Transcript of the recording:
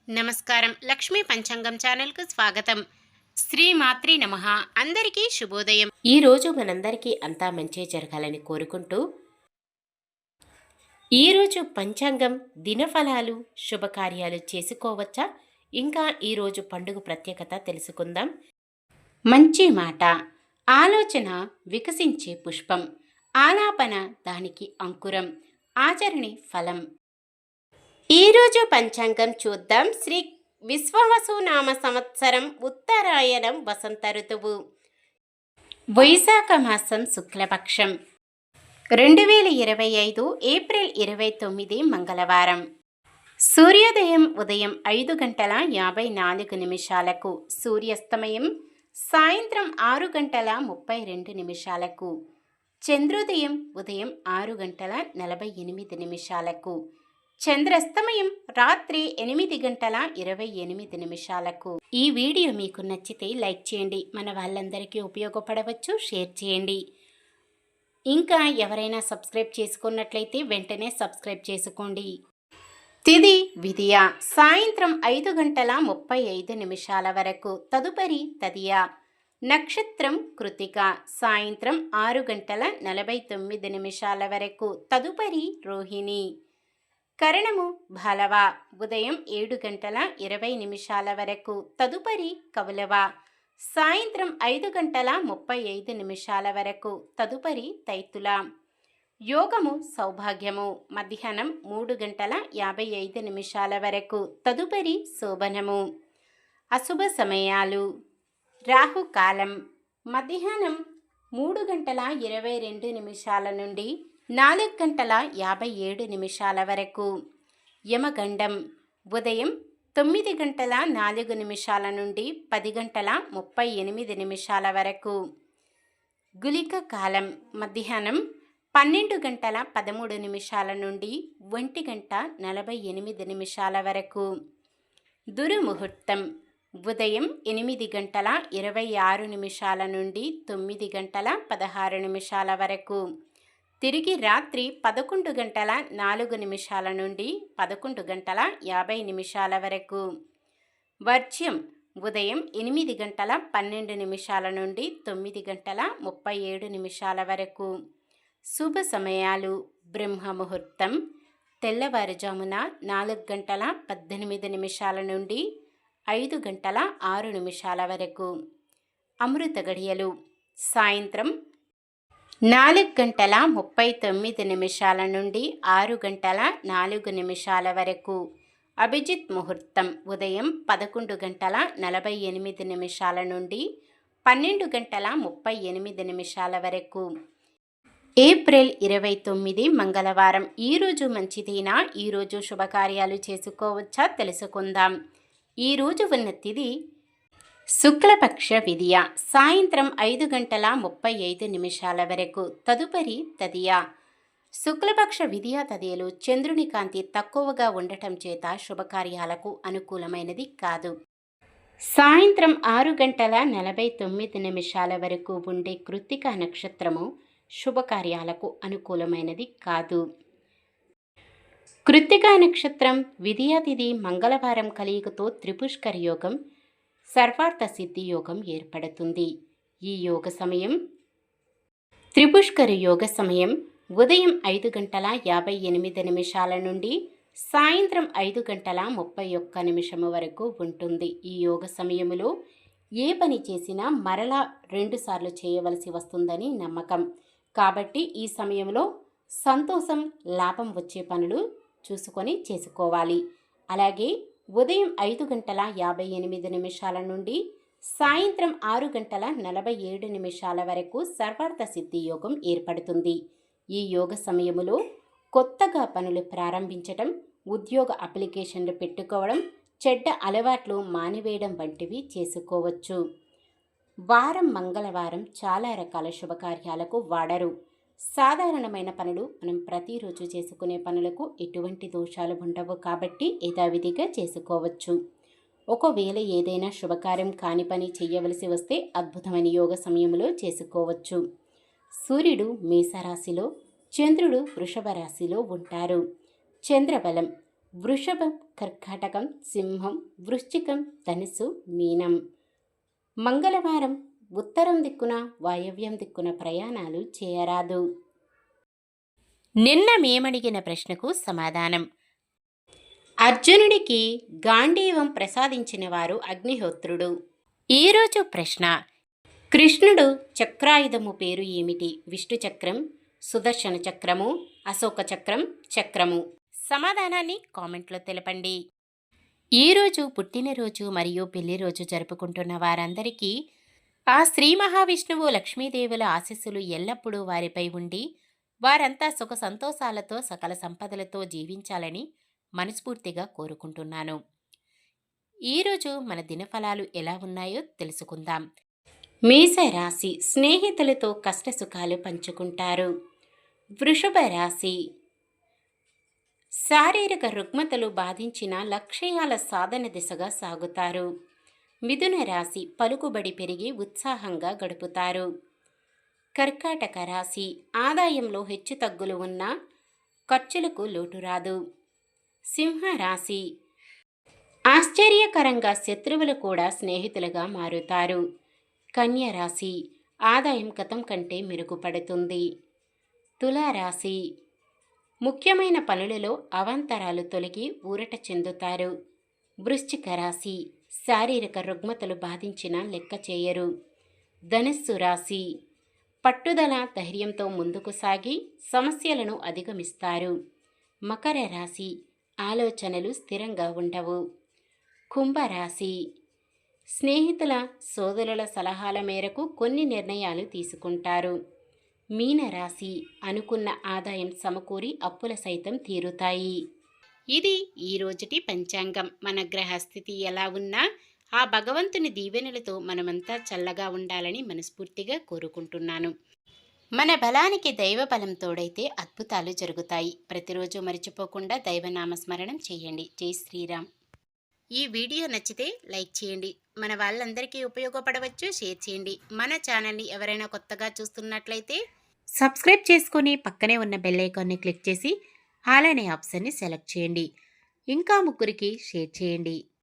నమస్కారం. లక్ష్మీ పంచాంగం ఛానల్కు స్వాగతం. శ్రీమాత్రి నమః. అందరికీ శుభోదయం. ఈ రోజు మనందరికీ అంతా మంచి జరగాలని కోరుకుంటూ ఈరోజు పంచాంగం దినఫలాలు శుభకార్యాలు చేసుకోవచ్చా, ఇంకా ఈరోజు పండుగ ప్రత్యేకత తెలుసుకుందాం. మంచి మాట, ఆలోచన వికసించే పుష్పం, ఆలాపన దానికి అంకురం, ఆచరణి ఫలం. ఈరోజు పంచాంగం చూద్దాం. శ్రీ విశ్వావసునామ సంవత్సరం ఉత్తరాయణం వసంత ఋతువు, వైశాఖ మాసం శుక్లపక్షం, 2025 ఏప్రిల్ 29 మంగళవారం. సూర్యోదయం ఉదయం 5:54 సూర్యాస్తమయం సాయంత్రం 6:32 చంద్రోదయం ఉదయం 6:48 చంద్రాస్తమయం రాత్రి 8:28 ఈ వీడియో మీకు నచ్చితే లైక్ చేయండి, మన వాళ్ళందరికీ ఉపయోగపడవచ్చు, షేర్ చేయండి. ఇంకా ఎవరైనా సబ్స్క్రైబ్ చేసుకున్నట్లయితే వెంటనే సబ్స్క్రైబ్ చేసుకోండి. తిది విధియ సాయంత్రం 5:35 వరకు, తదుపరి తదియ. నక్షత్రం కృతిక సాయంత్రం 6:49 వరకు, తదుపరి రోహిణి. కరణము భలవ ఉదయం 7:20 వరకు, తదుపరి కౌలవ. సాయంత్రం 5:35 వరకు, తదుపరి తైతుల. యోగము సౌభాగ్యము మధ్యాహ్నం 3:55 వరకు, తదుపరి శోభనము. అశుభ సమయాలు రాహుకాలం మధ్యాహ్నం 3:22 నుండి 4:57 వరకు. యమగండం ఉదయం 9:04 నుండి 10:38 వరకు. గుళిక కాలం మధ్యాహ్నం 12:13 నుండి 1:48 వరకు. దుర్ముహూర్తం ఉదయం 8:26 నుండి 9:16 వరకు. తిరిగి రాత్రి 11:04 నుండి 11:50 వరకు. వర్జ్యం ఉదయం 8:12 నుండి 9:37 వరకు. శుభ సమయాలు బ్రహ్మముహూర్తం తెల్లవారుజామున 4:18 నుండి 5:06 వరకు. అమృత గడియలు సాయంత్రం 4:39 నుండి 6:04 వరకు. అభిజిత్ ముహూర్తం ఉదయం 11:48 నుండి 12:38 వరకు. ఏప్రిల్ 29 మంగళవారం. ఈరోజు మంచిదేనా? ఈరోజు శుభకార్యాలు చేసుకోవచ్చా తెలుసుకుందాం. ఈరోజు ఉన్న తిథి శుక్లపక్ష విధియ సాయంత్రం 5:35 వరకు, తదుపరి తదియ. శుక్లపక్ష విధియ తదియలు చంద్రుని కాంతి తక్కువగా ఉండటం చేత శుభకార్యాలకు అనుకూలమైనది కాదు. సాయంత్రం 6:49 వరకు ఉండే కృత్తిక నక్షత్రము శుభకార్యాలకు అనుకూలమైనది కాదు. కృత్తిక నక్షత్రం విధియ తిథి మంగళవారం కలియుగతో త్రిపుష్కర యోగం సర్వార్థ సిద్ధి యోగం ఏర్పడుతుంది. ఈ యోగ సమయం త్రిపుష్కర యోగ సమయం ఉదయం 5:58 నుండి సాయంత్రం 5:31 వరకు ఉంటుంది. ఈ యోగ సమయంలో ఏ పని చేసినా మరలా 2 సార్లు చేయవలసి వస్తుందని నమ్మకం. కాబట్టి ఈ సమయంలో సంతోషం లాభం వచ్చే పనులు చూసుకొని చేసుకోవాలి. అలాగే ఉదయం 5:58 నుండి సాయంత్రం 6:47 వరకు సర్వార్థ సిద్ధి యోగం ఏర్పడుతుంది. ఈ యోగ సమయములో కొత్తగా పనులు ప్రారంభించటం, ఉద్యోగ అప్లికేషన్లు పెట్టుకోవడం, చెడ్డ అలవాట్లు మానివేయడం వంటివి చేసుకోవచ్చు. వారం మంగళవారం చాలా రకాల శుభకార్యాలకు వాడరు. సాధారణమైన పనులు మనం ప్రతిరోజు చేసుకునే పనులకు ఎటువంటి దోషాలు ఉండవు కాబట్టి యథావిధిగా చేసుకోవచ్చు. ఒకవేళ ఏదైనా శుభకార్యం కాని పని చేయవలసి వస్తే అద్భుతమైన యోగ సమయంలో చేసుకోవచ్చు. సూర్యుడు మేషరాశిలో, చంద్రుడు వృషభ రాశిలో ఉంటారు. చంద్రబలం వృషభం, కర్కాటకం, సింహం, వృశ్చికం, ధనుసు, మీనం. మంగళవారం ఉత్తరం దిక్కున, వాయవ్యం దిక్కున ప్రయాణాలు చేయరాదు. నిన్న మేమడిగిన ప్రశ్నకు సమాధానం. అర్జునుడికి గాంధీవం ప్రసాదించిన వారు అగ్నిహోత్రుడు. ఈరోజు ప్రశ్న: కృష్ణుడు చక్రాయుధము పేరు ఏమిటి? విష్ణు చక్రం, సుదర్శన చక్రము, అశోక చక్రం, చక్రము. సమాధానాన్ని కామెంట్లో తెలపండి. ఈరోజు పుట్టినరోజు మరియు పెళ్లి రోజు జరుపుకుంటున్న వారందరికీ ఆ శ్రీ మహావిష్ణువు లక్ష్మీదేవుల ఆశీస్సులు ఎల్లప్పుడూ వారిపై ఉండి వారంతా సుఖ సంతోషాలతో సకల సంపదలతో జీవించాలని మనస్ఫూర్తిగా కోరుకుంటున్నాను. ఈరోజు మన దినఫలాలు ఎలా ఉన్నాయో తెలుసుకుందాం. మేషరాశి, స్నేహితులతో కష్టసుఖాలు పంచుకుంటారు. వృషభ రాశి, శారీరక రుగ్మతలు బాధించిన లక్ష్యాల సాధన దిశగా సాగుతారు. మిథున రాశి, పలుకుబడి పెరిగి ఉత్సాహంగా గడుపుతారు. కర్కాటక రాశి, ఆదాయంలో హెచ్చుతగ్గులు ఉన్నా ఖర్చులకు లోటు రాదు. సింహరాశి, ఆశ్చర్యకరంగా శత్రువులు కూడా స్నేహితులుగా మారుతారు. కన్య రాశి, ఆదాయం గతం కంటే మెరుగుపడుతుంది. తులారాశి, ముఖ్యమైన పనులలో అవాంతరాలు తొలగి ఊరట చెందుతారు. వృశ్చిక రాశి, శారీరక రుగ్మతలు బాధించినా లెక్క చేయరు. ధనుస్సు రాశి, పట్టుదల ధైర్యంతో ముందుకు సాగి సమస్యలను అధిగమిస్తారు. మకర రాశి, ఆలోచనలు స్థిరంగా ఉండవు. కుంభరాశి, స్నేహితుల సోదరుల సలహాల మేరకు కొన్ని నిర్ణయాలు తీసుకుంటారు. మీనరాశి, అనుకున్న ఆదాయం సమకూరి అప్పుల సైతం తీరుతాయి. ఇది ఈ రోజుటి పంచాంగం. మన గ్రహస్థితి ఎలా ఉన్నా ఆ భగవంతుని దీవెనలతో మనమంతా చల్లగా ఉండాలని మనస్ఫూర్తిగా కోరుకుంటున్నాను. మన బలానికి దైవ బలం తోడైతే అద్భుతాలు జరుగుతాయి. ప్రతిరోజు మర్చిపోకుండా దైవనామస్మరణం చేయండి. జై శ్రీరామ్. ఈ వీడియో నచ్చితే లైక్ చేయండి. మన వాళ్ళందరికీ ఉపయోగపడవచ్చు. షేర్ చేయండి. మన ఛానల్ని ఎవరైనా కొత్తగా చూస్తున్నట్లయితే సబ్స్క్రైబ్ చేసుకొని పక్కనే ఉన్న బెల్ ఐకాన్ని క్లిక్ చేసి ఆల్ అనే ఆప్షన్ని సెలెక్ట్ చేయండి. ఇంకా ముగ్గురికి షేర్ చేయండి.